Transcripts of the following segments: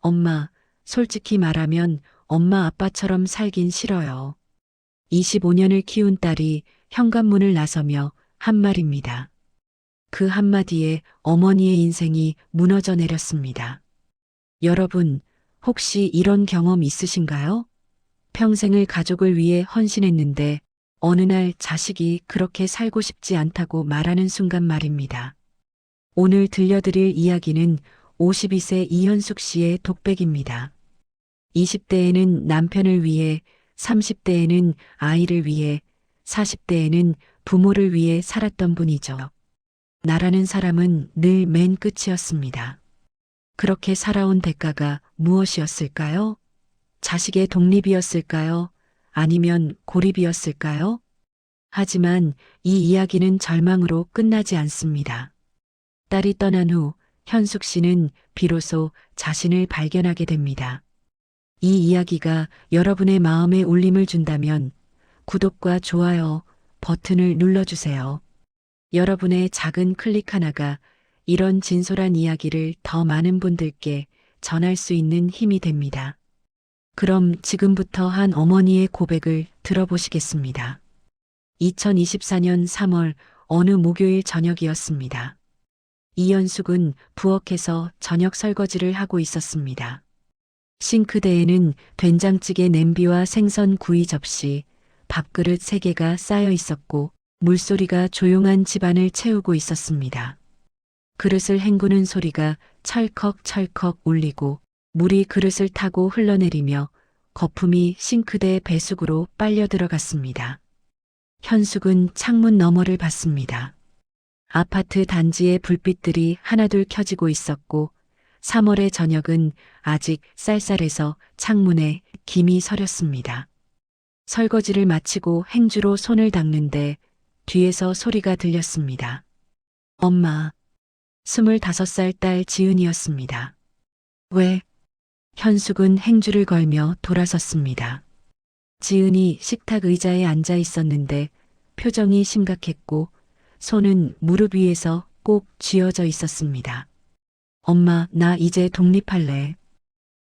엄마, 솔직히 말하면 엄마 아빠처럼 살긴 싫어요. 25년을 키운 딸이 현관문을 나서며 한 말입니다. 그 한마디에 어머니의 인생이 무너져 내렸습니다. 여러분, 혹시 이런 경험 있으신가요? 평생을 가족을 위해 헌신했는데 어느 날 자식이 그렇게 살고 싶지 않다고 말하는 순간 말입니다. 오늘 들려드릴 이야기는 52세 이현숙 씨의 독백입니다. 20대에는 남편을 위해, 30대에는 아이를 위해, 40대에는 부모를 위해 살았던 분이죠. 나라는 사람은 늘 맨 끝이었습니다. 그렇게 살아온 대가가 무엇이었을까요? 자식의 독립이었을까요? 아니면 고립이었을까요? 하지만 이 이야기는 절망으로 끝나지 않습니다. 딸이 떠난 후 현숙 씨는 비로소 자신을 발견하게 됩니다. 이 이야기가 여러분의 마음에 울림을 준다면 구독과 좋아요 버튼을 눌러주세요. 여러분의 작은 클릭 하나가 이런 진솔한 이야기를 더 많은 분들께 전할 수 있는 힘이 됩니다. 그럼 지금부터 한 어머니의 고백을 들어보시겠습니다. 2024년 3월 어느 목요일 저녁이었습니다. 이현숙은 부엌에서 저녁 설거지를 하고 있었습니다. 싱크대에는 된장찌개 냄비와 생선 구이 접시, 밥그릇 3개가 쌓여 있었고 물소리가 조용한 집안을 채우고 있었습니다. 그릇을 헹구는 소리가 철컥철컥 울리고 물이 그릇을 타고 흘러내리며 거품이 싱크대 배수구로 빨려 들어갔습니다. 현숙은 창문 너머를 봤습니다. 아파트 단지의 불빛들이 하나둘 켜지고 있었고 3월의 저녁은 아직 쌀쌀해서 창문에 김이 서렸습니다. 설거지를 마치고 행주로 손을 닦는데 뒤에서 소리가 들렸습니다. 엄마, 25살 딸 지은이었습니다. 왜? 현숙은 행주를 걸며 돌아섰습니다. 지은이 식탁 의자에 앉아 있었는데 표정이 심각했고 손은 무릎 위에서 꼭 쥐어져 있었습니다. 엄마, 나 이제 독립할래.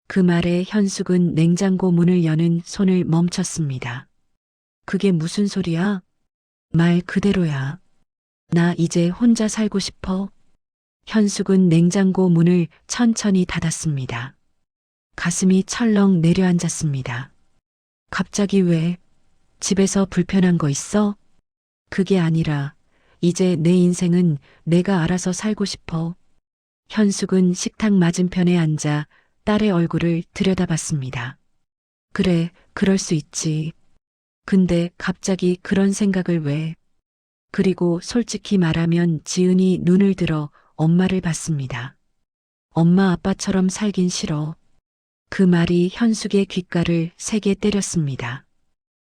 그 말에 현숙은 냉장고 문을 여는 손을 멈췄습니다. 그게 무슨 소리야? 말 그대로야. 나 이제 혼자 살고 싶어. 현숙은 냉장고 문을 천천히 닫았습니다. 가슴이 철렁 내려앉았습니다. 갑자기 왜? 집에서 불편한 거 있어? 그게 아니라 이제 내 인생은 내가 알아서 살고 싶어. 현숙은 식탁 맞은편에 앉아 딸의 얼굴을 들여다봤습니다. 그래, 그럴 수 있지. 근데 갑자기 그런 생각을 왜? 그리고 솔직히 말하면 지은이 눈을 들어 엄마를 봤습니다. 엄마 아빠처럼 살긴 싫어. 그 말이 현숙의 귓가를 세게 때렸습니다.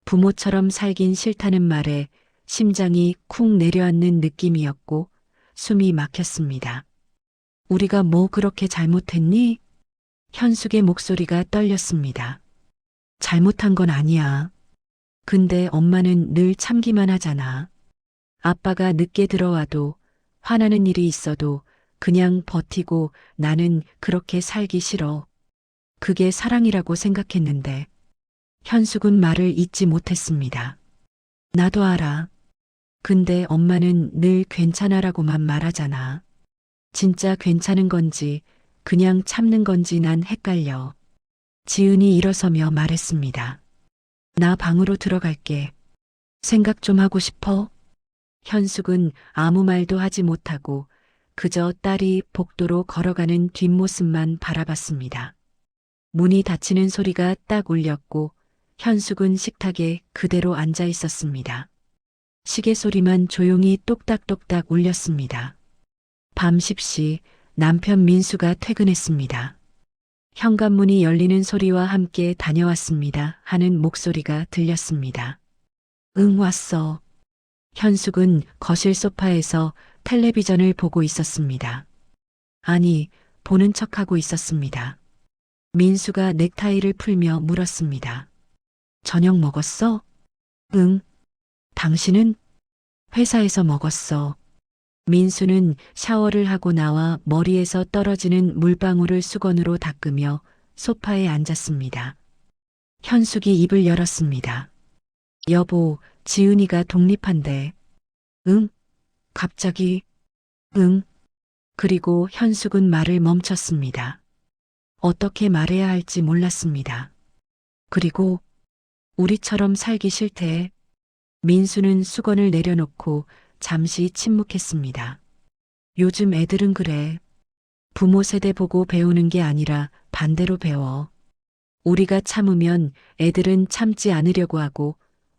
부모처럼 살긴 싫다는 말에 심장이 쿵 내려앉는 느낌이었고 숨이 막혔습니다. 우리가 뭐 그렇게 잘못했니? 현숙의 목소리가 떨렸습니다. 잘못한 건 아니야. 근데 엄마는 늘 참기만 하잖아. 아빠가 늦게 들어와도 화나는 일이 있어도 그냥 버티고 나는 그렇게 살기 싫어. 그게 사랑이라고 생각했는데 현숙은 말을 잇지 못했습니다. 나도 알아. 근데 엄마는 늘 괜찮아라고만 말하잖아. 진짜 괜찮은 건지 그냥 참는 건지 난 헷갈려. 지은이 일어서며 말했습니다. 나 방으로 들어갈게. 생각 좀 하고 싶어? 현숙은 아무 말도 하지 못하고 그저 딸이 복도로 걸어가는 뒷모습만 바라봤습니다. 문이 닫히는 소리가 딱 울렸고 현숙은 식탁에 그대로 앉아 있었습니다. 시계 소리만 조용히 똑딱똑딱 울렸습니다. 밤 10시 남편 민수가 퇴근했습니다. 현관문이 열리는 소리와 함께 다녀왔습니다 하는 목소리가 들렸습니다. 응, 왔어. 현숙은 거실 소파에서 텔레비전을 보고 있었습니다. 아니, 보는 척하고 있었습니다. 민수가 넥타이를 풀며 물었습니다. 저녁 먹었어? 응. 당신은? 회사에서 먹었어. 민수는 샤워를 하고 나와 머리에서 떨어지는 물방울을 수건으로 닦으며 소파에 앉았습니다. 현숙이 입을 열었습니다. 여보, 지은이가 독립한대. 응? 갑자기? 응? 그리고 현숙은 말을 멈췄습니다. 어떻게 말해야 할지 몰랐습니다. 그리고 우리처럼 살기 싫대. 민수는 수건을 내려놓고 잠시 침묵했습니다. 요즘 애들은 그래. 부모 세대 보고 배우는 게 아니라 반대로 배워. 우리가 참으면 애들은 참지 않으려고 하고,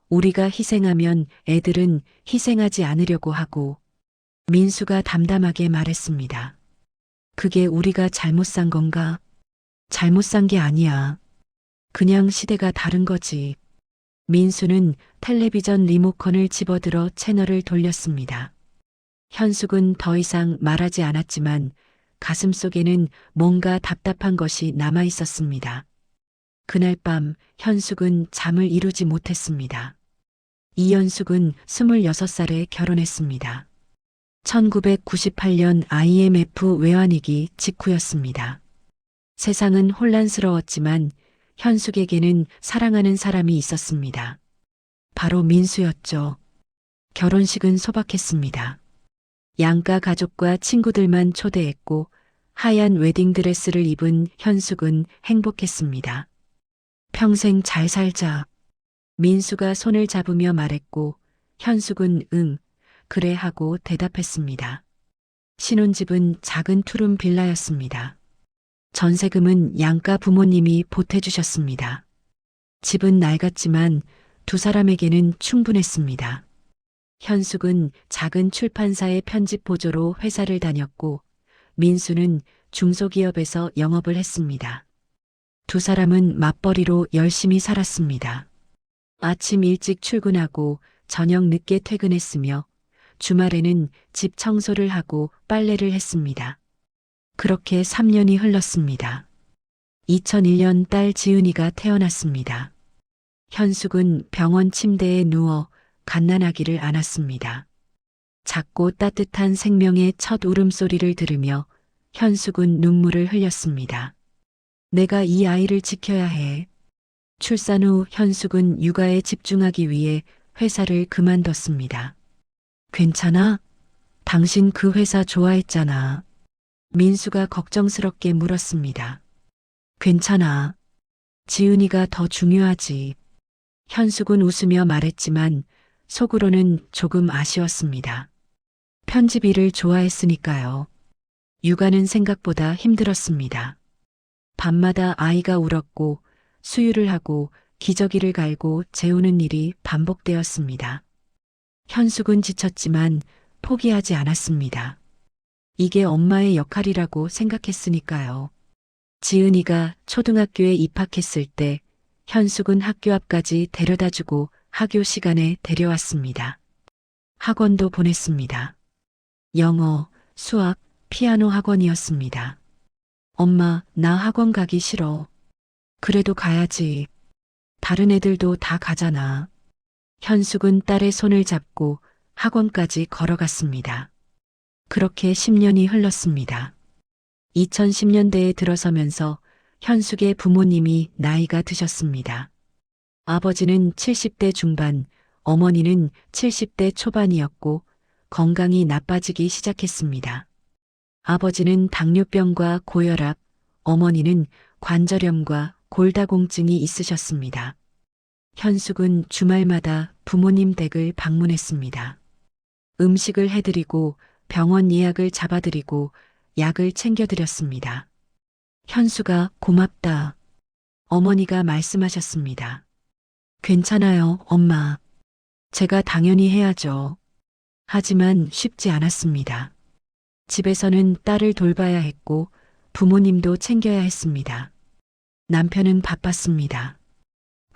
우리가 희생하면 애들은 희생하지 않으려고 하고, 민수가 담담하게 말했습니다. 그게 우리가 잘못 산 건가? 잘못 산 게 아니야. 그냥 시대가 다른 거지. 민수는 텔레비전 리모컨을 집어들어 채널을 돌렸습니다. 현숙은 더 이상 말하지 않았지만 가슴속에는 뭔가 답답한 것이 남아 있었습니다. 그날 밤 현숙은 잠을 이루지 못했습니다. 이현숙은 26살에 결혼했습니다. 1998년 IMF 외환위기 직후였습니다. 세상은 혼란스러웠지만 현숙에게는 사랑하는 사람이 있었습니다. 바로 민수였죠. 결혼식은 소박했습니다. 양가 가족과 친구들만 초대했고 하얀 웨딩드레스를 입은 현숙은 행복했습니다. 평생 잘 살자. 민수가 손을 잡으며 말했고 현숙은 응, 그래 하고 대답했습니다. 신혼집은 작은 투룸 빌라였습니다. 전세금은 양가 부모님이 보태주셨습니다. 집은 낡았지만 두 사람에게는 충분했습니다. 현숙은 작은 출판사의 편집 보조로 회사를 다녔고 민수는 중소기업에서 영업을 했습니다. 두 사람은 맞벌이로 열심히 살았습니다. 아침 일찍 출근하고 저녁 늦게 퇴근했으며 주말에는 집 청소를 하고 빨래를 했습니다. 그렇게 3년이 흘렀습니다. 2001년 딸 지은이가 태어났습니다. 현숙은 병원 침대에 누워 갓난아기를 안았습니다. 작고 따뜻한 생명의 첫 울음소리를 들으며 현숙은 눈물을 흘렸습니다. 내가 이 아이를 지켜야 해. 출산 후 현숙은 육아에 집중하기 위해 회사를 그만뒀습니다. 괜찮아? 당신 그 회사 좋아했잖아. 민수가 걱정스럽게 물었습니다. 괜찮아. 지은이가 더 중요하지. 현숙은 웃으며 말했지만 속으로는 조금 아쉬웠습니다. 편집 일을 좋아했으니까요. 육아는 생각보다 힘들었습니다. 밤마다 아이가 울었고 수유를 하고 기저귀를 갈고 재우는 일이 반복되었습니다. 현숙은 지쳤지만 포기하지 않았습니다. 이게 엄마의 역할이라고 생각했으니까요. 지은이가 초등학교에 입학했을 때 현숙은 학교 앞까지 데려다주고 학교 시간에 데려왔습니다. 학원도 보냈습니다. 영어, 수학, 피아노 학원이었습니다. 엄마, 나 학원 가기 싫어. 그래도 가야지. 다른 애들도 다 가잖아. 현숙은 딸의 손을 잡고 학원까지 걸어갔습니다. 그렇게 10년이 흘렀습니다. 2010년대에 들어서면서 현숙의 부모님이 나이가 드셨습니다. 아버지는 70대 중반, 어머니는 70대 초반이었고 건강이 나빠지기 시작했습니다. 아버지는 당뇨병과 고혈압, 어머니는 관절염과 골다공증이 있으셨습니다. 현숙은 주말마다 부모님 댁을 방문했습니다. 음식을 해드리고 병원 예약을 잡아드리고 약을 챙겨드렸습니다. 현수가 고맙다. 어머니가 말씀하셨습니다. 괜찮아요, 엄마. 제가 당연히 해야죠. 하지만 쉽지 않았습니다. 집에서는 딸을 돌봐야 했고 부모님도 챙겨야 했습니다. 남편은 바빴습니다.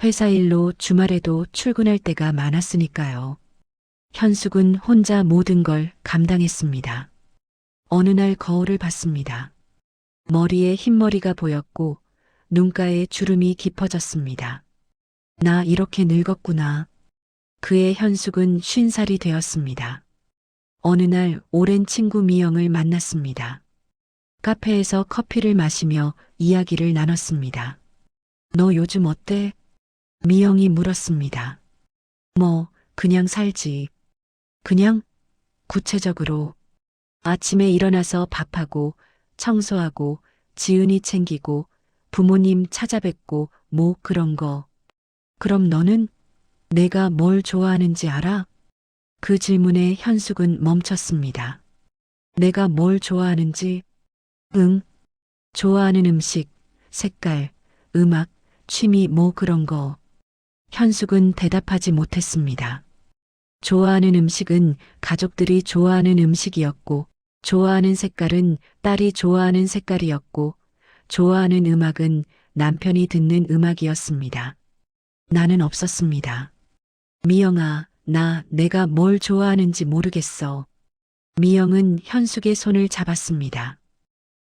회사 일로 주말에도 출근할 때가 많았으니까요. 현숙은 혼자 모든 걸 감당했습니다. 어느 날 거울을 봤습니다. 머리에 흰머리가 보였고 눈가에 주름이 깊어졌습니다. 나 이렇게 늙었구나. 그의 현숙은 50살이 되었습니다. 어느 날 오랜 친구 미영을 만났습니다. 카페에서 커피를 마시며 이야기를 나눴습니다. 너 요즘 어때? 미영이 물었습니다. 뭐, 그냥 살지. 그냥? 구체적으로. 아침에 일어나서 밥하고, 청소하고, 지은이 챙기고, 부모님 찾아뵙고, 뭐 그런 거. 그럼 너는 내가 뭘 좋아하는지 알아? 그 질문에 현숙은 멈췄습니다. 내가 뭘 좋아하는지? 응, 좋아하는 음식, 색깔, 음악, 취미 뭐 그런 거. 현숙은 대답하지 못했습니다. 좋아하는 음식은 가족들이 좋아하는 음식이었고, 좋아하는 색깔은 딸이 좋아하는 색깔이었고, 좋아하는 음악은 남편이 듣는 음악이었습니다. 나는 없었습니다. 미영아, 내가 뭘 좋아하는지 모르겠어. 미영은 현숙의 손을 잡았습니다.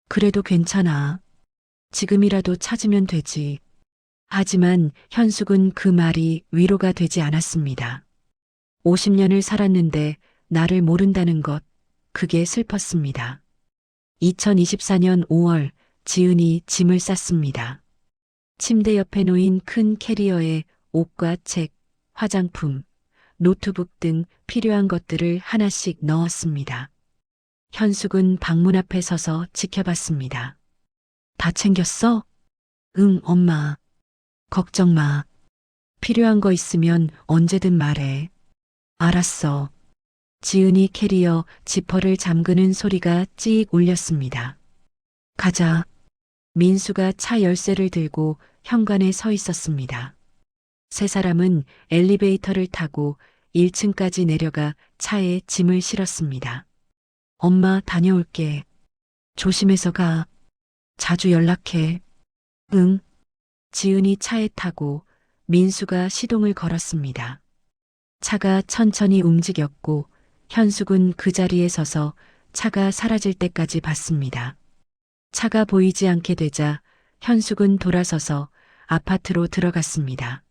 그래도 괜찮아. 지금이라도 찾으면 되지. 하지만 현숙은 그 말이 위로가 되지 않았습니다. 50년을 살았는데 나를 모른다는 것, 그게 슬펐습니다. 2024년 5월 지은이 짐을 쌌습니다. 침대 옆에 놓인 큰 캐리어에 옷과 책, 화장품, 노트북 등 필요한 것들을 하나씩 넣었습니다. 현숙은 방문 앞에 서서 지켜봤습니다. 다 챙겼어? 응, 엄마. 걱정 마. 필요한 거 있으면 언제든 말해. 알았어. 지은이 캐리어 지퍼를 잠그는 소리가 찌익 울렸습니다. 가자. 민수가 차 열쇠를 들고 현관에 서 있었습니다. 세 사람은 엘리베이터를 타고 1층까지 내려가 차에 짐을 실었습니다. 엄마 다녀올게. 조심해서 가. 자주 연락해. 응. 지은이 차에 타고 민수가 시동을 걸었습니다. 차가 천천히 움직였고 현숙은 그 자리에 서서 차가 사라질 때까지 봤습니다. 차가 보이지 않게 되자 현숙은 돌아서서 아파트로 들어갔습니다.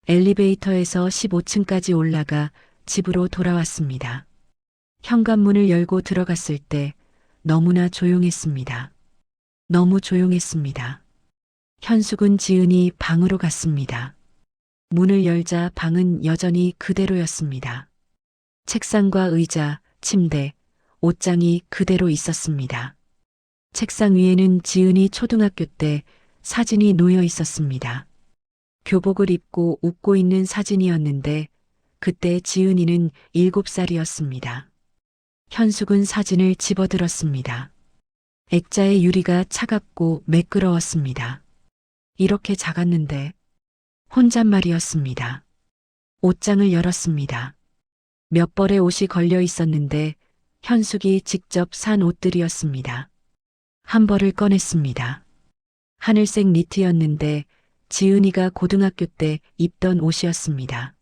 엘리베이터에서 15층까지 올라가 집으로 돌아왔습니다. 현관문을 열고 들어갔을 때 너무나 조용했습니다. 너무 조용했습니다. 현숙은 지은이 방으로 갔습니다. 문을 열자 방은 여전히 그대로였습니다. 책상과 의자, 침대, 옷장이 그대로 있었습니다. 책상 위에는 지은이 초등학교 때 사진이 놓여 있었습니다. 교복을 입고 웃고 있는 사진이었는데 그때 지은이는 7살이었습니다. 현숙은 사진을 집어들었습니다. 액자의 유리가 차갑고 매끄러웠습니다. 이렇게 작았는데 혼잣말이었습니다. 옷장을 열었습니다. 몇 벌의 옷이 걸려 있었는데 현숙이 직접 산 옷들이었습니다. 한 벌을 꺼냈습니다. 하늘색 니트였는데 지은이가 고등학교 때 입던 옷이었습니다.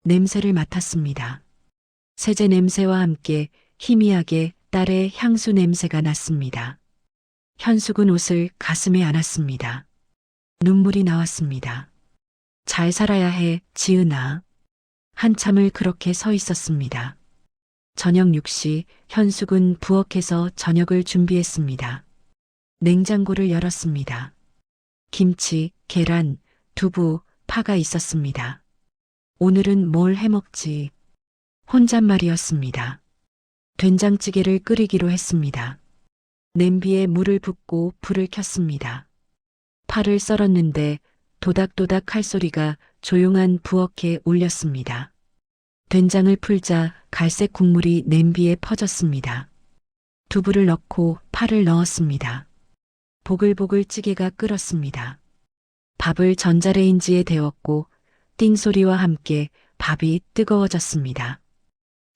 냄새를 맡았습니다. 세제 냄새와 함께 희미하게 딸의 향수 냄새가 났습니다. 현숙은 옷을 가슴에 안았습니다. 눈물이 나왔습니다. 잘 살아야 해, 지은아. 한참을 그렇게 서 있었습니다. 저녁 6시 현숙은 부엌에서 저녁을 준비했습니다. 냉장고를 열었습니다. 김치, 계란, 두부, 파가 있었습니다. 오늘은 뭘 해먹지? 혼잣말이었습니다. 된장찌개를 끓이기로 했습니다. 냄비에 물을 붓고 불을 켰습니다. 파를 썰었는데 도닥도닥 할 소리가 조용한 부엌에 울렸습니다. 된장을 풀자 갈색 국물이 냄비에 퍼졌습니다. 두부를 넣고 파를 넣었습니다. 보글보글 찌개가 끓었습니다. 밥을 전자레인지에 데웠고 띵소리와 함께 밥이 뜨거워졌습니다.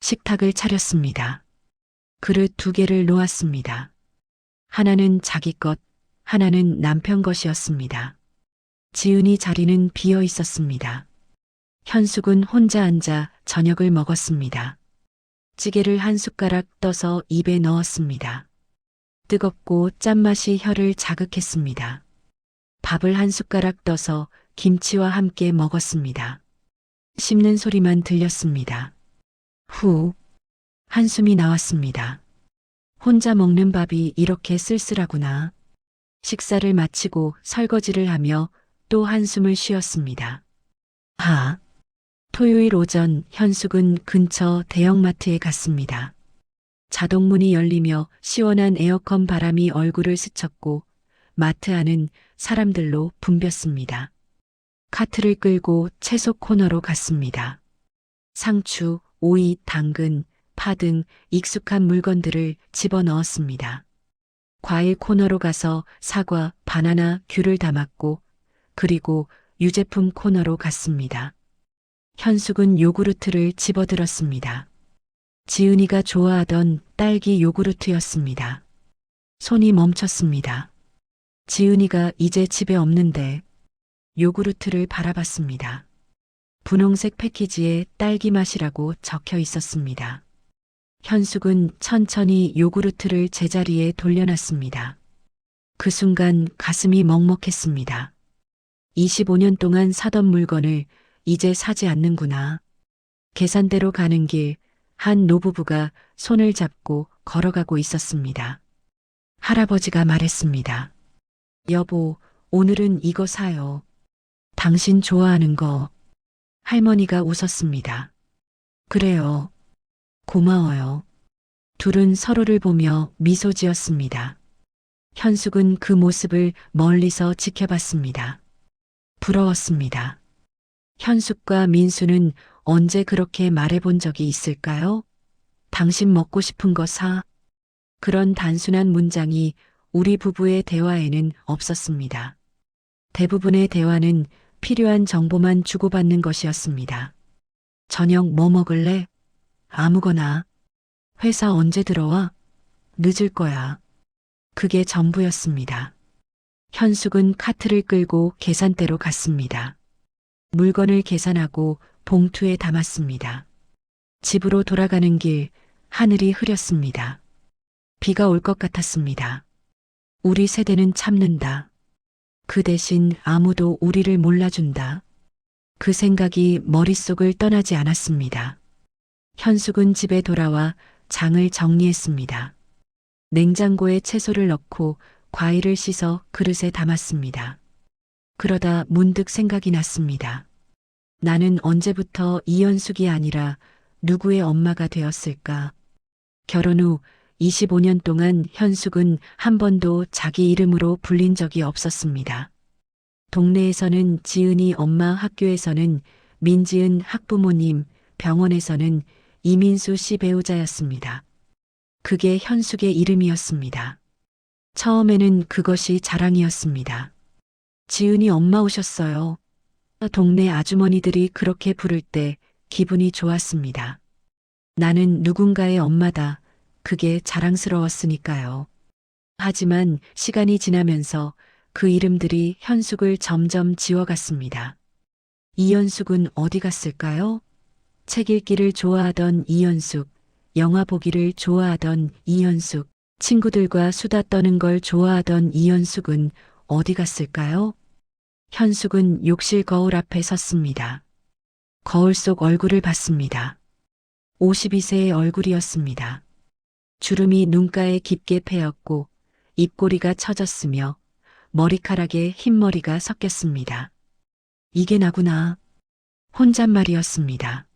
식탁을 차렸습니다. 그릇 2개를 놓았습니다. 하나는 자기 것, 하나는 남편 것이었습니다. 지은이 자리는 비어 있었습니다. 현숙은 혼자 앉아 저녁을 먹었습니다. 찌개를 한 숟가락 떠서 입에 넣었습니다. 뜨겁고 짠맛이 혀를 자극했습니다. 밥을 한 숟가락 떠서 김치와 함께 먹었습니다. 씹는 소리만 들렸습니다. 후. 한숨이 나왔습니다. 혼자 먹는 밥이 이렇게 쓸쓸하구나. 식사를 마치고 설거지를 하며 또 한숨을 쉬었습니다. 토요일 오전 현숙은 근처 대형마트에 갔습니다. 자동문이 열리며 시원한 에어컨 바람이 얼굴을 스쳤고 마트 안은 사람들로 붐볐습니다. 카트를 끌고 채소 코너로 갔습니다. 상추, 오이, 당근, 파 등 익숙한 물건들을 집어넣었습니다. 과일 코너로 가서 사과, 바나나, 귤을 담았고 그리고 유제품 코너로 갔습니다. 현숙은 요구르트를 집어들었습니다. 지은이가 좋아하던 딸기 요구르트였습니다. 손이 멈췄습니다. 지은이가 이제 집에 없는데 요구르트를 바라봤습니다. 분홍색 패키지에 딸기 맛이라고 적혀 있었습니다. 현숙은 천천히 요구르트를 제자리에 돌려놨습니다. 그 순간 가슴이 먹먹했습니다. 25년 동안 사던 물건을 이제 사지 않는구나. 계산대로 가는 길, 한 노부부가 손을 잡고 걸어가고 있었습니다. 할아버지가 말했습니다. 여보, 오늘은 이거 사요. 당신 좋아하는 거. 할머니가 웃었습니다. 그래요. 고마워요. 둘은 서로를 보며 미소 지었습니다. 현숙은 그 모습을 멀리서 지켜봤습니다. 부러웠습니다. 현숙과 민수는 언제 그렇게 말해본 적이 있을까요? 당신 먹고 싶은 거 사. 그런 단순한 문장이 우리 부부의 대화에는 없었습니다. 대부분의 대화는 필요한 정보만 주고받는 것이었습니다. 저녁 뭐 먹을래? 아무거나. 회사 언제 들어와? 늦을 거야. 그게 전부였습니다. 현숙은 카트를 끌고 계산대로 갔습니다. 물건을 계산하고 봉투에 담았습니다. 집으로 돌아가는 길, 하늘이 흐렸습니다. 비가 올 것 같았습니다. 우리 세대는 참는다. 그 대신 아무도 우리를 몰라준다. 그 생각이 머릿속을 떠나지 않았습니다. 현숙은 집에 돌아와 장을 정리했습니다. 냉장고에 채소를 넣고 과일을 씻어 그릇에 담았습니다. 그러다 문득 생각이 났습니다. 나는 언제부터 이현숙이 아니라 누구의 엄마가 되었을까? 결혼 후 25년 동안 현숙은 한 번도 자기 이름으로 불린 적이 없었습니다. 동네에서는 지은이 엄마, 학교에서는 민지은 학부모님, 병원에서는 이민수 씨 배우자였습니다. 그게 현숙의 이름이었습니다. 처음에는 그것이 자랑이었습니다. 지은이 엄마 오셨어요. 동네 아주머니들이 그렇게 부를 때 기분이 좋았습니다. 나는 누군가의 엄마다. 그게 자랑스러웠으니까요. 하지만 시간이 지나면서 그 이름들이 현숙을 점점 지워갔습니다. 이현숙은 어디 갔을까요? 책 읽기를 좋아하던 이현숙, 영화 보기를 좋아하던 이현숙, 친구들과 수다 떠는 걸 좋아하던 이현숙은 어디 갔을까요? 현숙은 욕실 거울 앞에 섰습니다. 거울 속 얼굴을 봤습니다. 52세의 얼굴이었습니다. 주름이 눈가에 깊게 패였고 입꼬리가 처졌으며 머리카락에 흰머리가 섞였습니다. 이게 나구나. 혼잣말이었습니다.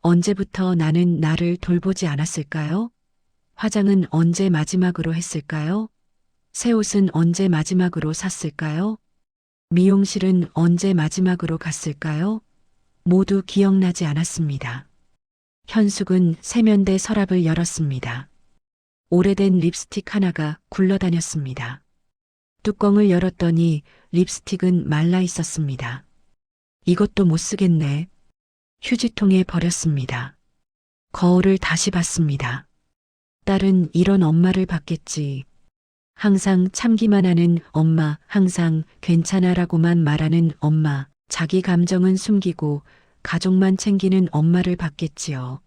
언제부터 나는 나를 돌보지 않았을까요? 화장은 언제 마지막으로 했을까요? 새 옷은 언제 마지막으로 샀을까요? 미용실은 언제 마지막으로 갔을까요? 모두 기억나지 않았습니다. 현숙은 세면대 서랍을 열었습니다. 오래된 립스틱 하나가 굴러다녔습니다. 뚜껑을 열었더니 립스틱은 말라 있었습니다. 이것도 못 쓰겠네. 휴지통에 버렸습니다. 거울을 다시 봤습니다. 딸은 이런 엄마를 봤겠지. 항상 참기만 하는 엄마, 항상 괜찮아라고만 말하는 엄마, 자기 감정은 숨기고 가족만 챙기는 엄마를 봤겠지요.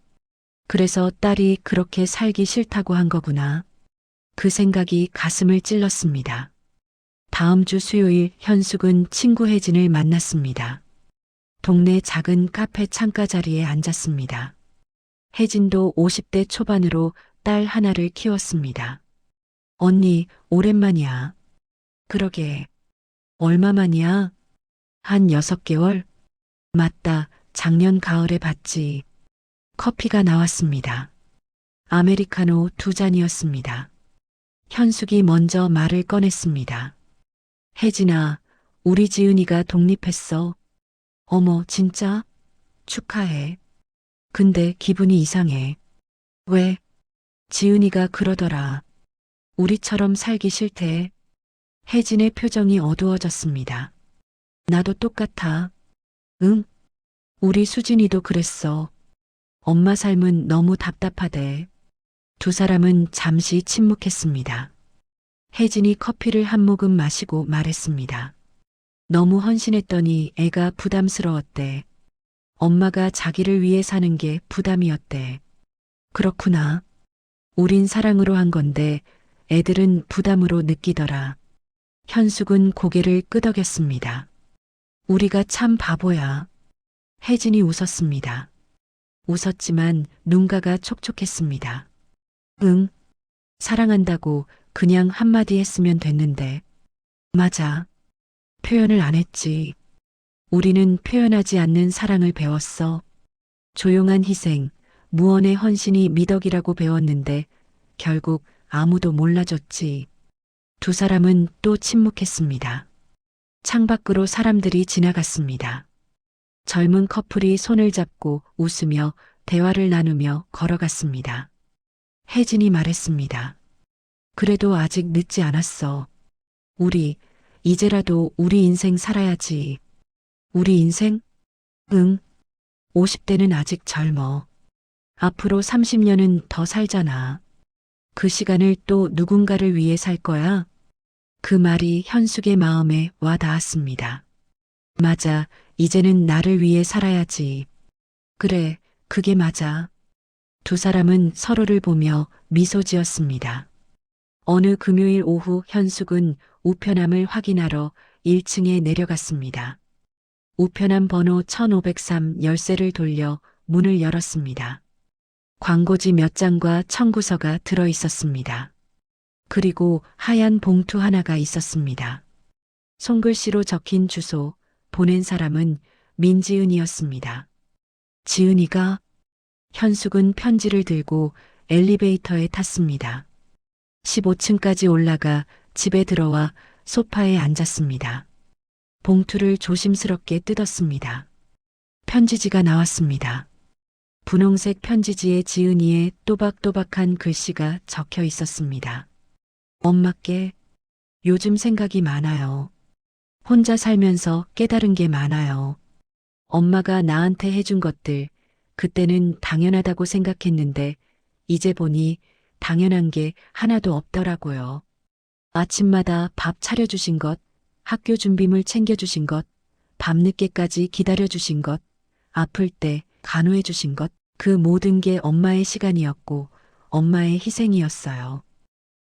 그래서 딸이 그렇게 살기 싫다고 한 거구나. 그 생각이 가슴을 찔렀습니다. 다음 주 수요일 현숙은 친구 혜진을 만났습니다. 동네 작은 카페 창가 자리에 앉았습니다. 혜진도 50대 초반으로 딸 하나를 키웠습니다. 언니, 오랜만이야. 그러게. 얼마만이야? 한 6개월? 맞다. 작년 가을에 봤지. 커피가 나왔습니다. 아메리카노 2잔이었습니다. 현숙이 먼저 말을 꺼냈습니다. 혜진아, 우리 지은이가 독립했어. 어머, 진짜? 축하해. 근데 기분이 이상해. 왜? 지은이가 그러더라. 우리처럼 살기 싫대. 혜진의 표정이 어두워졌습니다. 나도 똑같아. 응? 우리 수진이도 그랬어. 엄마 삶은 너무 답답하대. 두 사람은 잠시 침묵했습니다. 혜진이 커피를 한 모금 마시고 말했습니다. 너무 헌신했더니 애가 부담스러웠대. 엄마가 자기를 위해 사는 게 부담이었대. 그렇구나. 우린 사랑으로 한 건데 애들은 부담으로 느끼더라. 현숙은 고개를 끄덕였습니다. 우리가 참 바보야. 혜진이 웃었습니다. 웃었지만 눈가가 촉촉했습니다. 응, 사랑한다고 그냥 한마디 했으면 됐는데. 맞아. 표현을 안 했지. 우리는 표현하지 않는 사랑을 배웠어. 조용한 희생, 무언의 헌신이 미덕이라고 배웠는데 결국 아무도 몰라줬지. 두 사람은 또 침묵했습니다. 창밖으로 사람들이 지나갔습니다. 젊은 커플이 손을 잡고 웃으며 대화를 나누며 걸어갔습니다. 혜진이 말했습니다. 그래도 아직 늦지 않았어. 우리, 이제라도 우리 인생 살아야지. 우리 인생? 응. 50대는 아직 젊어. 앞으로 30년은 더 살잖아. 그 시간을 또 누군가를 위해 살 거야? 그 말이 현숙의 마음에 와 닿았습니다. 맞아. 이제는 나를 위해 살아야지. 그래, 그게 맞아. 두 사람은 서로를 보며 미소 지었습니다. 어느 금요일 오후 현숙은 우편함을 확인하러 1층에 내려갔습니다. 우편함 번호 1503 열쇠를 돌려 문을 열었습니다. 광고지 몇 장과 청구서가 들어 있었습니다. 그리고 하얀 봉투 하나가 있었습니다. 손글씨로 적힌 주소, 보낸 사람은 민지은이었습니다. 지은이가? 현숙은 편지를 들고 엘리베이터에 탔습니다. 15층까지 올라가 집에 들어와 소파에 앉았습니다. 봉투를 조심스럽게 뜯었습니다. 편지지가 나왔습니다. 분홍색 편지지에 지은이의 또박또박한 글씨가 적혀 있었습니다. 엄마께 요즘 생각이 많아요. 혼자 살면서 깨달은 게 많아요. 엄마가 나한테 해준 것들, 그때는 당연하다고 생각했는데, 이제 보니 당연한 게 하나도 없더라고요. 아침마다 밥 차려주신 것, 학교 준비물 챙겨주신 것, 밤늦게까지 기다려주신 것, 아플 때 간호해주신 것, 그 모든 게 엄마의 시간이었고, 엄마의 희생이었어요.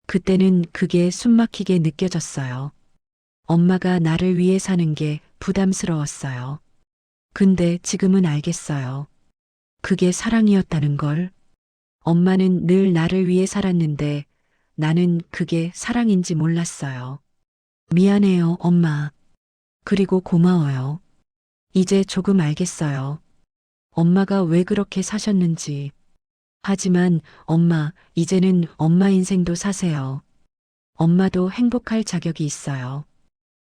그때는 그게 숨막히게 느껴졌어요. 엄마가 나를 위해 사는 게 부담스러웠어요. 근데 지금은 알겠어요. 그게 사랑이었다는 걸. 엄마는 늘 나를 위해 살았는데 나는 그게 사랑인지 몰랐어요. 미안해요, 엄마. 그리고 고마워요. 이제 조금 알겠어요. 엄마가 왜 그렇게 사셨는지. 하지만 엄마, 이제는 엄마 인생도 사세요. 엄마도 행복할 자격이 있어요.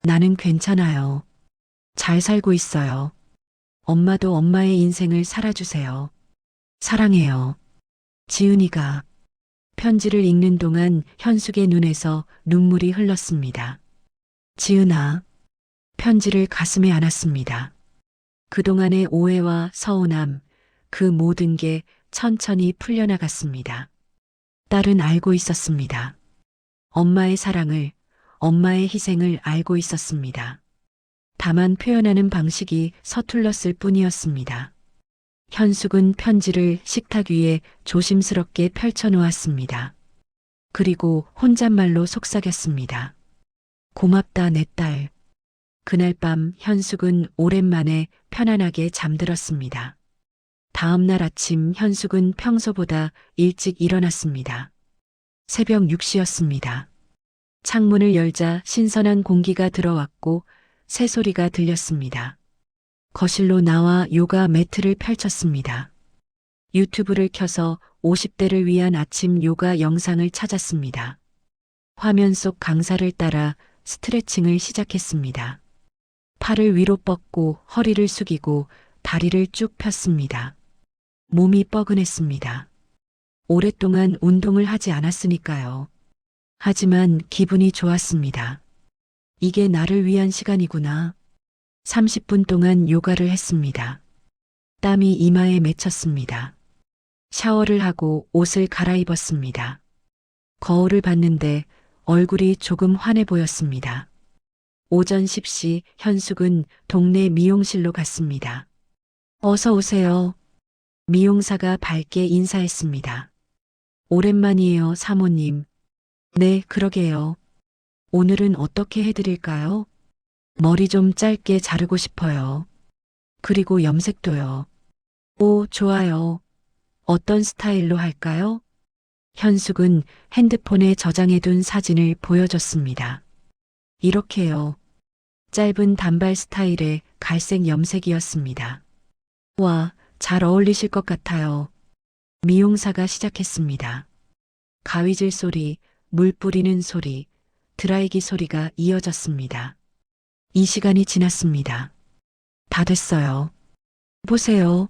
나는 괜찮아요. 잘 살고 있어요. 엄마도 엄마의 인생을 살아주세요. 사랑해요. 지은이가 편지를 읽는 동안 현숙의 눈에서 눈물이 흘렀습니다. 지은아, 편지를 가슴에 안았습니다. 그동안의 오해와 서운함, 그 모든 게 천천히 풀려나갔습니다. 딸은 알고 있었습니다. 엄마의 사랑을, 엄마의 희생을 알고 있었습니다. 다만 표현하는 방식이 서툴렀을 뿐이었습니다. 현숙은 편지를 식탁 위에 조심스럽게 펼쳐놓았습니다. 그리고 혼잣말로 속삭였습니다. 고맙다, 내 딸. 그날 밤 현숙은 오랜만에 편안하게 잠들었습니다. 다음 날 아침 현숙은 평소보다 일찍 일어났습니다. 새벽 6시였습니다. 창문을 열자 신선한 공기가 들어왔고 새소리가 들렸습니다. 거실로 나와 요가 매트를 펼쳤습니다. 유튜브를 켜서 50대를 위한 아침 요가 영상을 찾았습니다. 화면 속 강사를 따라 스트레칭을 시작했습니다. 팔을 위로 뻗고 허리를 숙이고 다리를 쭉 폈습니다. 몸이 뻐근했습니다. 오랫동안 운동을 하지 않았으니까요. 하지만 기분이 좋았습니다. 이게 나를 위한 시간이구나. 30분 동안 요가를 했습니다. 땀이 이마에 맺혔습니다. 샤워를 하고 옷을 갈아입었습니다. 거울을 봤는데 얼굴이 조금 환해 보였습니다. 오전 10시 현숙은 동네 미용실로 갔습니다. 어서 오세요. 미용사가 밝게 인사했습니다. 오랜만이에요, 사모님. 네, 그러게요. 오늘은 어떻게 해드릴까요? 머리 좀 짧게 자르고 싶어요. 그리고 염색도요. 오, 좋아요. 어떤 스타일로 할까요? 현숙은 핸드폰에 저장해둔 사진을 보여줬습니다. 이렇게요. 짧은 단발 스타일의 갈색 염색이었습니다. 와, 잘 어울리실 것 같아요. 미용사가 시작했습니다. 가위질 소리, 물 뿌리는 소리, 드라이기 소리가 이어졌습니다. 이 시간이 지났습니다. 다 됐어요. 보세요.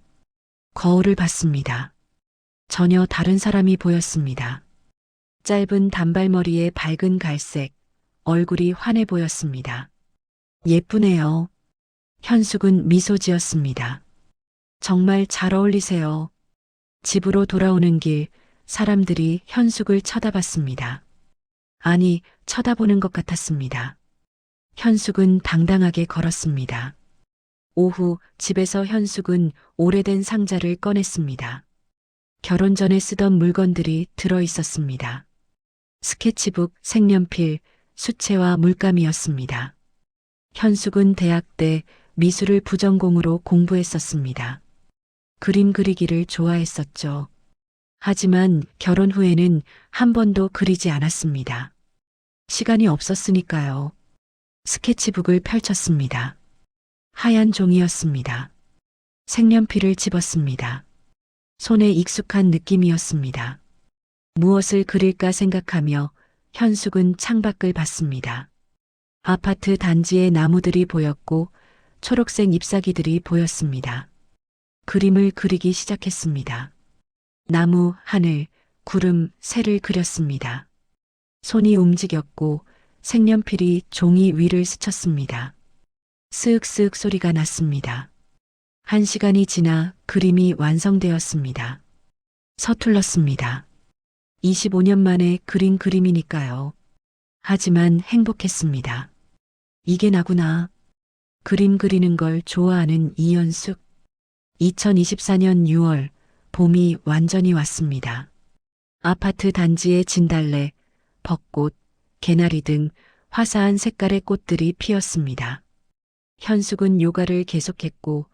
거울을 봤습니다. 전혀 다른 사람이 보였습니다. 짧은 단발머리에 밝은 갈색, 얼굴이 환해 보였습니다. 예쁘네요. 현숙은 미소 지었습니다. 정말 잘 어울리세요. 집으로 돌아오는 길, 사람들이 현숙을 쳐다봤습니다. 아니, 쳐다보는 것 같았습니다. 현숙은 당당하게 걸었습니다. 오후 집에서 현숙은 오래된 상자를 꺼냈습니다. 결혼 전에 쓰던 물건들이 들어 있었습니다. 스케치북, 색연필, 수채화 물감이었습니다. 현숙은 대학 때 미술을 부전공으로 공부했었습니다. 그림 그리기를 좋아했었죠. 하지만 결혼 후에는 한 번도 그리지 않았습니다. 시간이 없었으니까요. 스케치북을 펼쳤습니다. 하얀 종이였습니다. 색연필을 집었습니다. 손에 익숙한 느낌이었습니다. 무엇을 그릴까 생각하며 현숙은 창밖을 봤습니다. 아파트 단지에 나무들이 보였고 초록색 잎사귀들이 보였습니다. 그림을 그리기 시작했습니다. 나무, 하늘, 구름, 새를 그렸습니다. 손이 움직였고 색연필이 종이 위를 스쳤습니다. 스윽스윽 소리가 났습니다. 1시간이 지나 그림이 완성되었습니다. 서툴렀습니다. 25년 만에 그린 그림이니까요. 하지만 행복했습니다. 이게 나구나. 그림 그리는 걸 좋아하는 이현숙. 2024년 6월 봄이 완전히 왔습니다. 아파트 단지에 진달래, 벚꽃, 개나리 등 화사한 색깔의 꽃들이 피었습니다. 현숙은 요가를 계속했고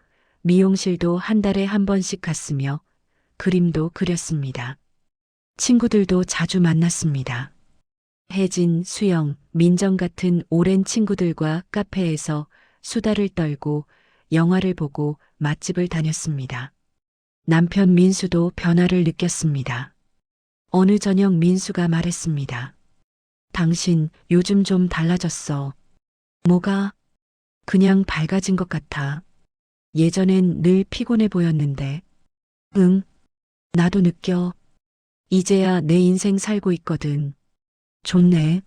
미용실도 한 달에 한 번씩 갔으며 그림도 그렸습니다. 친구들도 자주 만났습니다. 혜진, 수영, 민정 같은 오랜 친구들과 카페에서 수다를 떨고 영화를 보고 맛집을 다녔습니다. 남편 민수도 변화를 느꼈습니다. 어느 저녁 민수가 말했습니다. 당신 요즘 좀 달라졌어. 뭐가? 그냥 밝아진 것 같아. 예전엔 늘 피곤해 보였는데. 응, 나도 느껴. 이제야 내 인생 살고 있거든. 좋네.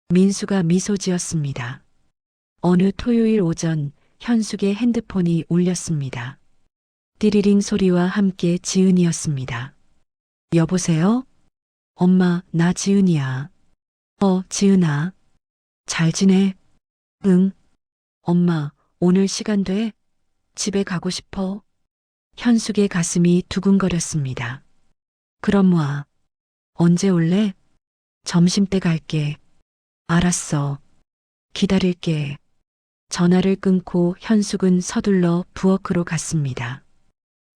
민수가 미소 지었습니다. 어느 토요일 오전 현숙의 핸드폰이 울렸습니다. 띠리링 소리와 함께 지은이었습니다. 여보세요? 엄마, 나 지은이야. 지은아. 잘 지내? 응. 엄마, 오늘 시간 돼? 집에 가고 싶어. 현숙의 가슴이 두근거렸습니다. 그럼 와. 언제 올래? 점심때 갈게. 알았어. 기다릴게. 전화를 끊고 현숙은 서둘러 부엌으로 갔습니다.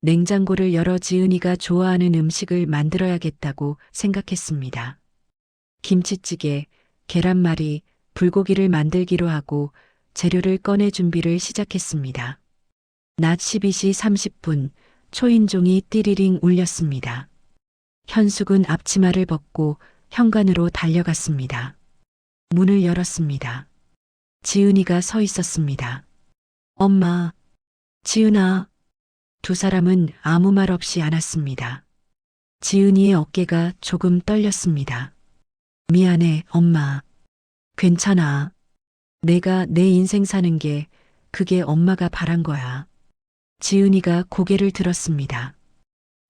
냉장고를 열어 지은이가 좋아하는 음식을 만들어야겠다고 생각했습니다. 김치찌개, 계란말이, 불고기를 만들기로 하고 재료를 꺼내 준비를 시작했습니다. 낮 12시 30분, 초인종이 띠리링 울렸습니다. 현숙은 앞치마를 벗고 현관으로 달려갔습니다. 문을 열었습니다. 지은이가 서 있었습니다. 엄마, 지은아. 두 사람은 아무 말 없이 안았습니다. 지은이의 어깨가 조금 떨렸습니다. 미안해, 엄마. 괜찮아. 내가 내 인생 사는 게 그게 엄마가 바란 거야. 지은이가 고개를 들었습니다.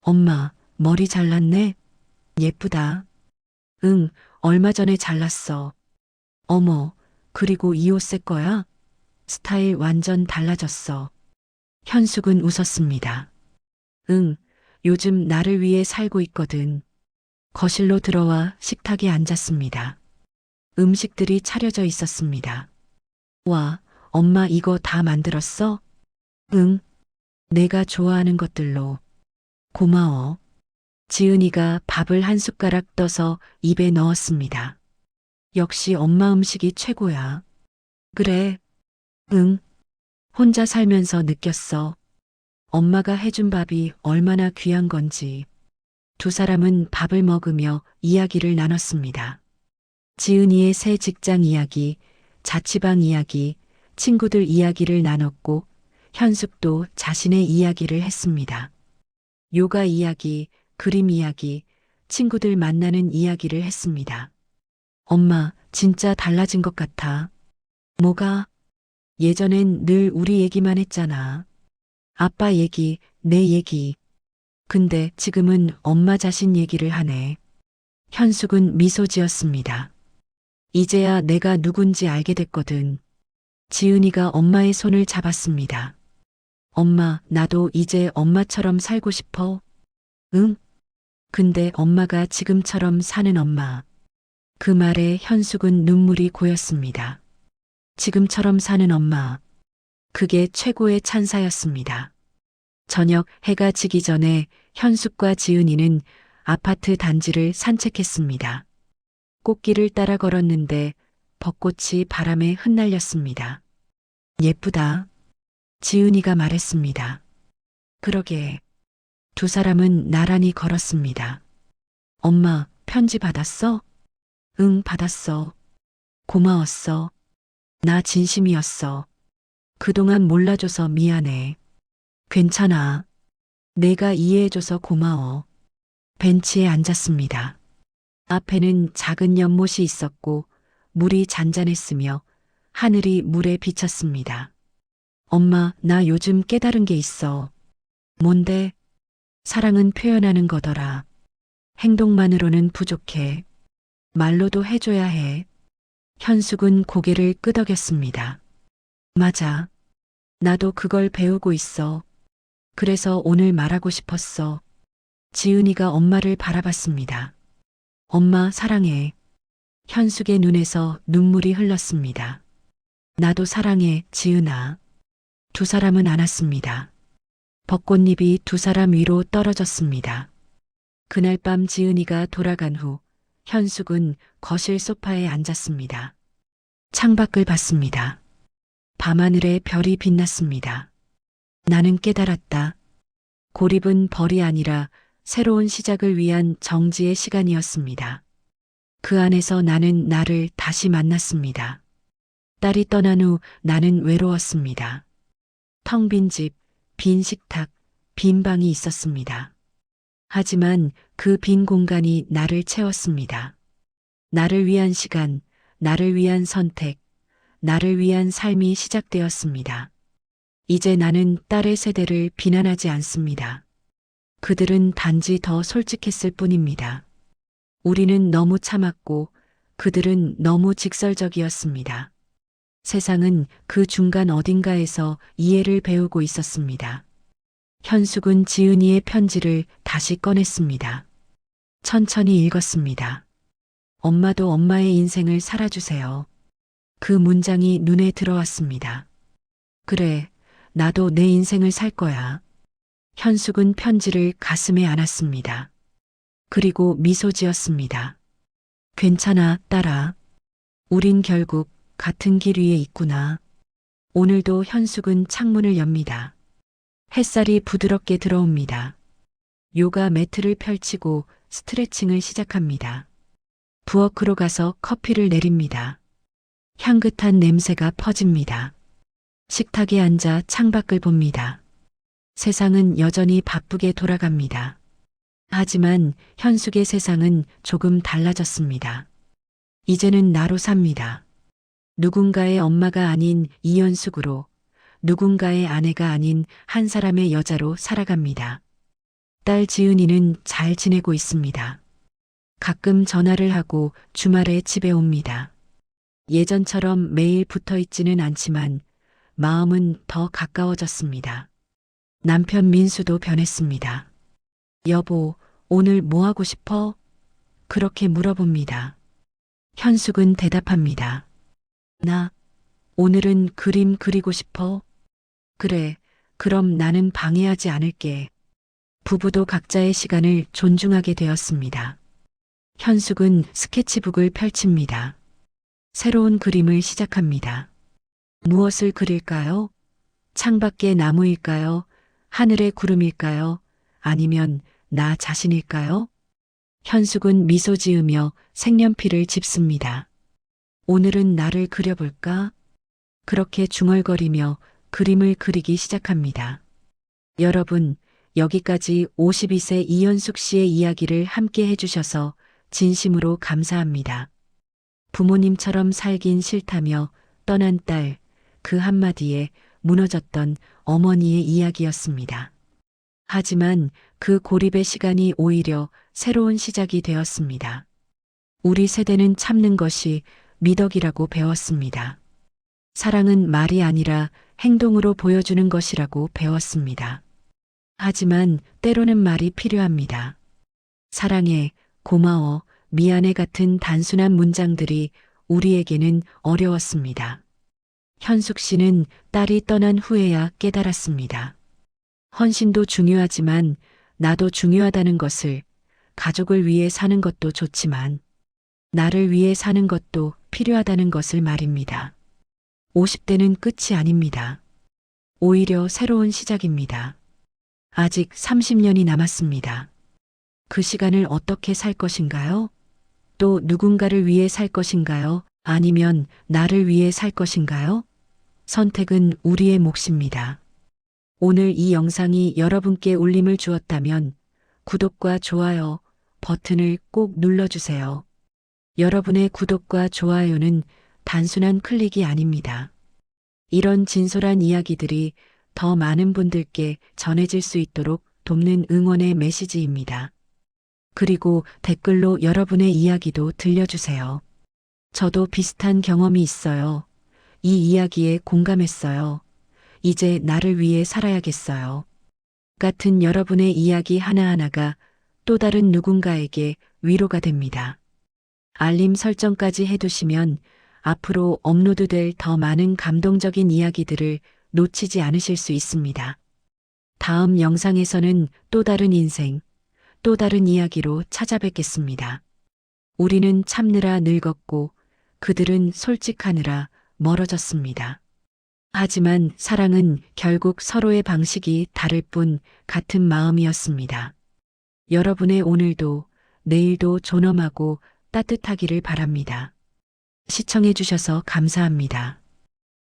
엄마, 머리 잘랐네? 예쁘다. 응, 얼마 전에 잘랐어. 어머, 그리고 이 옷 새 거야? 스타일 완전 달라졌어. 현숙은 웃었습니다. 응, 요즘 나를 위해 살고 있거든. 거실로 들어와 식탁에 앉았습니다. 음식들이 차려져 있었습니다. 와, 엄마 이거 다 만들었어? 응, 내가 좋아하는 것들로. 고마워. 지은이가 밥을 한 숟가락 떠서 입에 넣었습니다. 역시 엄마 음식이 최고야. 그래. 응. 혼자 살면서 느꼈어. 엄마가 해준 밥이 얼마나 귀한 건지. 두 사람은 밥을 먹으며 이야기를 나눴습니다. 지은이의 새 직장 이야기, 자취방 이야기, 친구들 이야기를 나눴고 현숙도 자신의 이야기를 했습니다. 요가 이야기, 그림 이야기, 친구들 만나는 이야기를 했습니다. 엄마, 진짜 달라진 것 같아. 뭐가? 예전엔 늘 우리 얘기만 했잖아. 아빠 얘기, 내 얘기. 근데 지금은 엄마 자신 얘기를 하네. 현숙은 미소 지었습니다. 이제야 내가 누군지 알게 됐거든. 지은이가 엄마의 손을 잡았습니다. 엄마, 나도 이제 엄마처럼 살고 싶어. 응? 근데 엄마가 지금처럼 사는 엄마. 그 말에 현숙은 눈물이 고였습니다. 지금처럼 사는 엄마. 그게 최고의 찬사였습니다. 저녁 해가 지기 전에 현숙과 지은이는 아파트 단지를 산책했습니다. 꽃길을 따라 걸었는데 벚꽃이 바람에 흩날렸습니다. 예쁘다. 지은이가 말했습니다. 그러게. 두 사람은 나란히 걸었습니다. 엄마, 편지 받았어? 응, 받았어. 고마웠어. 나 진심이었어. 그동안 몰라줘서 미안해. 괜찮아. 내가 이해해줘서 고마워. 벤치에 앉았습니다. 앞에는 작은 연못이 있었고 물이 잔잔했으며 하늘이 물에 비쳤습니다. 엄마, 나 요즘 깨달은 게 있어. 뭔데? 사랑은 표현하는 거더라. 행동만으로는 부족해. 말로도 해줘야 해. 현숙은 고개를 끄덕였습니다. 맞아. 나도 그걸 배우고 있어. 그래서 오늘 말하고 싶었어. 지은이가 엄마를 바라봤습니다. 엄마 사랑해. 현숙의 눈에서 눈물이 흘렀습니다. 나도 사랑해, 지은아. 두 사람은 안았습니다. 벚꽃잎이 두 사람 위로 떨어졌습니다. 그날 밤 지은이가 돌아간 후 현숙은 거실 소파에 앉았습니다. 창밖을 봤습니다. 밤하늘에 별이 빛났습니다. 나는 깨달았다. 고립은 벌이 아니라 새로운 시작을 위한 정지의 시간이었습니다. 그 안에서 나는 나를 다시 만났습니다. 딸이 떠난 후 나는 외로웠습니다. 텅 빈 집, 빈 식탁, 빈 방이 있었습니다. 하지만 그 빈 공간이 나를 채웠습니다. 나를 위한 시간, 나를 위한 선택, 나를 위한 삶이 시작되었습니다. 이제 나는 딸의 세대를 비난하지 않습니다. 그들은 단지 더 솔직했을 뿐입니다. 우리는 너무 참았고 그들은 너무 직설적이었습니다. 세상은 그 중간 어딘가에서 이해를 배우고 있었습니다. 현숙은 지은이의 편지를 다시 꺼냈습니다. 천천히 읽었습니다. 엄마도 엄마의 인생을 살아주세요. 그 문장이 눈에 들어왔습니다. 그래, 나도 내 인생을 살 거야. 현숙은 편지를 가슴에 안았습니다. 그리고 미소 지었습니다. 괜찮아, 딸아. 우린 결국 같은 길 위에 있구나. 오늘도 현숙은 창문을 엽니다. 햇살이 부드럽게 들어옵니다. 요가 매트를 펼치고 스트레칭을 시작합니다. 부엌으로 가서 커피를 내립니다. 향긋한 냄새가 퍼집니다. 식탁에 앉아 창밖을 봅니다. 세상은 여전히 바쁘게 돌아갑니다. 하지만 현숙의 세상은 조금 달라졌습니다. 이제는 나로 삽니다. 누군가의 엄마가 아닌 이현숙으로, 누군가의 아내가 아닌 한 사람의 여자로 살아갑니다. 딸 지은이는 잘 지내고 있습니다. 가끔 전화를 하고 주말에 집에 옵니다. 예전처럼 매일 붙어 있지는 않지만 마음은 더 가까워졌습니다. 남편 민수도 변했습니다. 여보, 오늘 뭐 하고 싶어? 그렇게 물어봅니다. 현숙은 대답합니다. 나, 오늘은 그림 그리고 싶어. 그래, 그럼 나는 방해하지 않을게. 부부도 각자의 시간을 존중하게 되었습니다. 현숙은 스케치북을 펼칩니다. 새로운 그림을 시작합니다. 무엇을 그릴까요? 창밖의 나무일까요? 하늘의 구름일까요? 아니면 나 자신일까요? 현숙은 미소 지으며 색연필을 짚습니다. 오늘은 나를 그려볼까? 그렇게 중얼거리며 그림을 그리기 시작합니다. 여러분, 여기까지 52세 이현숙 씨의 이야기를 함께 해주셔서 진심으로 감사합니다. 부모님처럼 살긴 싫다며 떠난 딸, 그 한마디에 무너졌던 어머니의 이야기였습니다. 하지만 그 고립의 시간이 오히려 새로운 시작이 되었습니다. 우리 세대는 참는 것이 미덕이라고 배웠습니다. 사랑은 말이 아니라 행동으로 보여주는 것이라고 배웠습니다. 하지만 때로는 말이 필요합니다. 사랑해, 고마워, 미안해 같은 단순한 문장들이 우리에게는 어려웠습니다. 현숙 씨는 딸이 떠난 후에야 깨달았습니다. 헌신도 중요하지만 나도 중요하다는 것을, 가족을 위해 사는 것도 좋지만 나를 위해 사는 것도 필요하다는 것을 말입니다. 50대는 끝이 아닙니다. 오히려 새로운 시작입니다. 아직 30년이 남았습니다. 그 시간을 어떻게 살 것인가요? 또 누군가를 위해 살 것인가요? 아니면 나를 위해 살 것인가요? 선택은 우리의 몫입니다. 오늘 이 영상이 여러분께 울림을 주었다면 구독과 좋아요 버튼을 꼭 눌러주세요. 여러분의 구독과 좋아요는 단순한 클릭이 아닙니다. 이런 진솔한 이야기들이 더 많은 분들께 전해질 수 있도록 돕는 응원의 메시지입니다. 그리고 댓글로 여러분의 이야기도 들려주세요. 저도 비슷한 경험이 있어요. 이 이야기에 공감했어요. 이제 나를 위해 살아야겠어요. 같은 여러분의 이야기 하나하나가 또 다른 누군가에게 위로가 됩니다. 알림 설정까지 해두시면 앞으로 업로드될 더 많은 감동적인 이야기들을 놓치지 않으실 수 있습니다. 다음 영상에서는 또 다른 인생, 또 다른 이야기로 찾아뵙겠습니다. 우리는 참느라 늙었고 그들은 솔직하느라 멀어졌습니다. 하지만 사랑은 결국 서로의 방식이 다를 뿐 같은 마음이었습니다. 여러분의 오늘도 내일도 존엄하고 따뜻하기를 바랍니다. 시청해 주셔서 감사합니다.